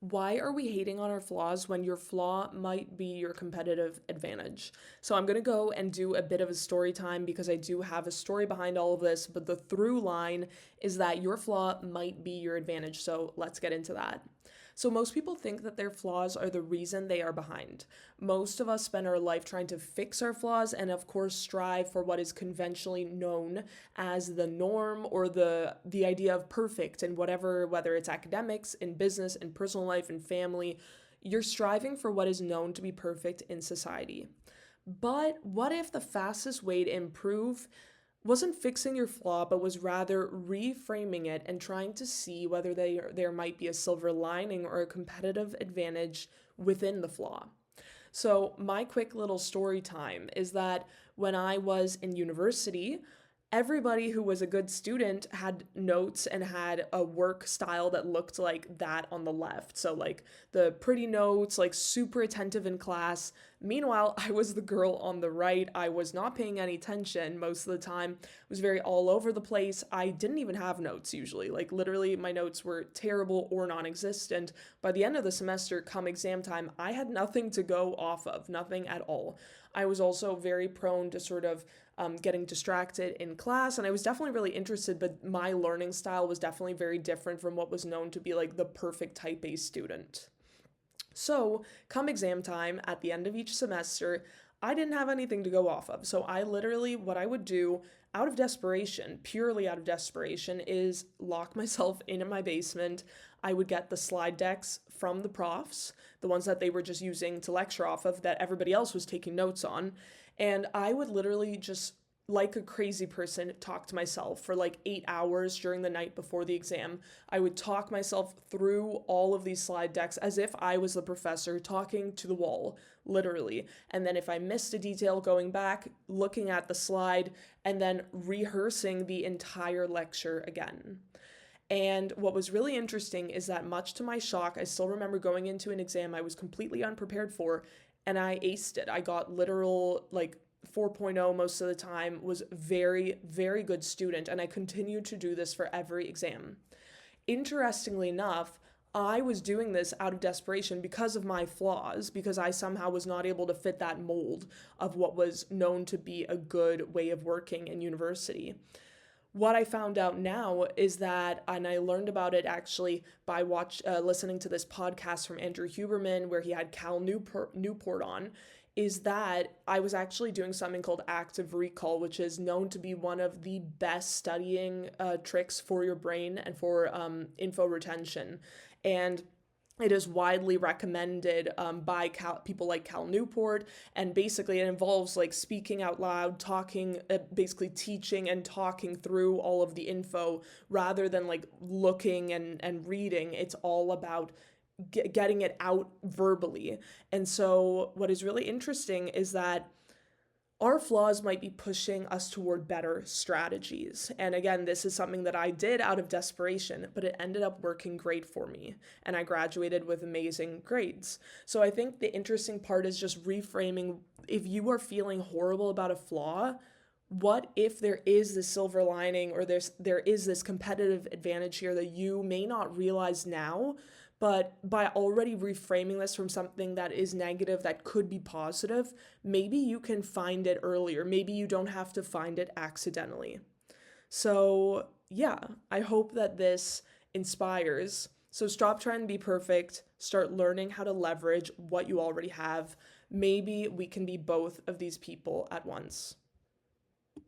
Why are we hating on our flaws when your flaw might be your competitive advantage? So, I'm going to go and do a bit of a story time because I do have a story behind all of this, but the through line is that your flaw might be your advantage. So, let's get into that. So, most people think that their flaws are the reason they are behind. Most of us spend our life trying to fix our flaws and, of course, strive for what is conventionally known as the norm or the idea of perfect in whatever, whether it's academics, in business, in personal life, in family. You're striving for what is known to be perfect in society. But what if the fastest way to improve wasn't fixing your flaw, but was rather reframing it and trying to see whether there might be a silver lining or a competitive advantage within the flaw? So, my quick little story time is that when I was in university, everybody who was a good student had notes and had a work style that looked like that on the left. So, like the pretty notes, like super attentive in class. Meanwhile, I was the girl on the right. I was not paying any attention most of the time. I was very all over the place. I didn't even have notes usually. Like, literally, my notes were terrible or non existent. By the end of the semester, come exam time, I had nothing to go off of, nothing at all. I was also very prone to sort of getting distracted in class, and I was definitely really interested, but my learning style was definitely very different from what was known to be like the perfect type A student. So, come exam time at the end of each semester, I didn't have anything to go off of. So, I literally, what I would do out of desperation, purely out of desperation, is lock myself in my basement. I would get the slide decks from the profs, the ones that they were just using to lecture off of, that everybody else was taking notes on. And I would literally just like a crazy person talk to myself for like 8 hours during the night before the exam. I would talk myself through all of these slide decks as if I was the professor talking to the wall, literally. And then if I missed a detail, going back, looking at the slide, and then rehearsing the entire lecture again. And what was really interesting is that, much to my shock, I still remember going into an exam I was completely unprepared for, and I aced it. I got literal, like, 4.0 most of the time, was very, very good student, and I continued to do this for every exam. Interestingly enough, I was doing this out of desperation because of my flaws, because I somehow was not able to fit that mold of what was known to be a good way of working in university. What I found out now is that, and I learned about it actually by listening to this podcast from Andrew Huberman where he had Newport on, is that I was actually doing something called active recall, which is known to be one of the best studying tricks for your brain and for info retention. And it is widely recommended by people like Cal Newport, and basically it involves like speaking out loud, talking, basically teaching and talking through all of the info rather than like looking and reading. It's all about getting it out verbally. And so, what is really interesting is that our flaws might be pushing us toward better strategies. And again, this is something that I did out of desperation, but it ended up working great for me. And I graduated with amazing grades. So I think the interesting part is just reframing. If you are feeling horrible about a flaw, what if there is this silver lining, or there is this competitive advantage here that you may not realize now, but by already reframing this from something that is negative that could be positive, maybe you can find it earlier. Maybe you don't have to find it accidentally. So, yeah, I hope that this inspires. So, stop trying to be perfect, start learning how to leverage what you already have. Maybe we can be both of these people at once.